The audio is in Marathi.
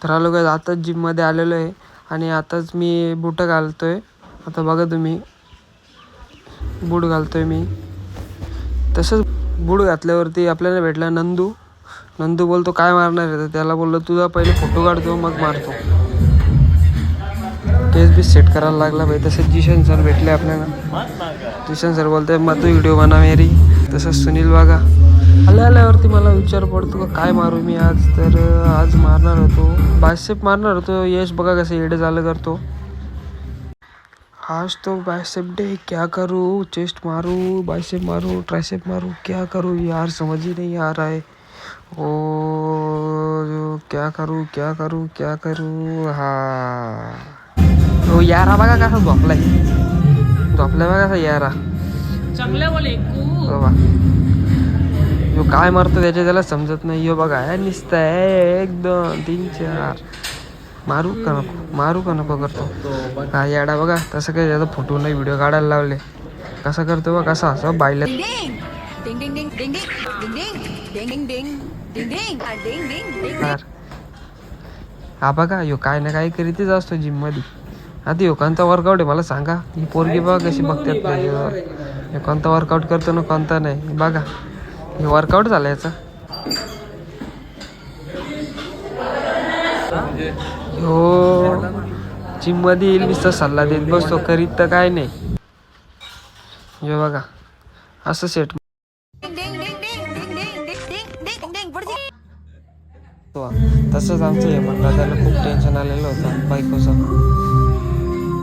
तर आलो काय आताच जिममध्ये आलेलो आहे आणि आताच मी बूट घालतोय. आता बघा तुम्ही बूट घालतोय मी. तसंच बूट घातल्यावरती आपल्याला भेटला नंदू. नंदू बोलतो काय मारणार आहे, तर त्याला बोललो तुझा पहिले फोटो काढतो मग मारतो. केस बी सेट करायला लागला भाई. तसंच जिशन सर भेटले आपल्याला. जिशन सर बोलतोय मग तू व्हिडिओ बना मेरी. तसंच सुनील बघा आल्यावरती मला विचार पडतो का काय मारू मी आज. तर आज मारणार होतो बायसेप मारणार होतो. यश बघा कसं येडे झालं करतो. आज तो बायसेप डे, क्या करूँ, चेस्ट मारूँ, बाइसेप मारूँ, ट्राइसेप मारूँ, क्या करूँ यार समझ ही नहीं आ रहा है. ओ क्या करूँ क्या करूँ क्या करूँ. हा तो यारा बघा कसा झोपलाय बघा कसा यारा. चांगल्या बोले बाबा यो काय मारतो त्याला समजत नाही. यो बघा निसताय 1 2 3 4 मारू का नको करतो. हा याडा बघा तसं काही त्याचा फोटो नाही व्हिडिओ काढायला लावले. कसा करतो बघ कसा असं बायला. हा बघा यो काय ना काय करीतच असतो जिम मध्ये. आता यो कोणता वर्कआउट आहे मला सांगा. ही पोरगी बघा कशी बघतात त्याच्यावर. कोणता वर्कआउट करतो ना कोणता नाही बघा. हे वर्कआउट झालं याचा. हो जिम मध्ये येईल नुसता सल्ला देत बसतो करीत तर काय नाही. हे बघा असं सेट तसंच आमचं हे म्हणलं त्याला खूप टेन्शन आलेलं होतं बायकोचं.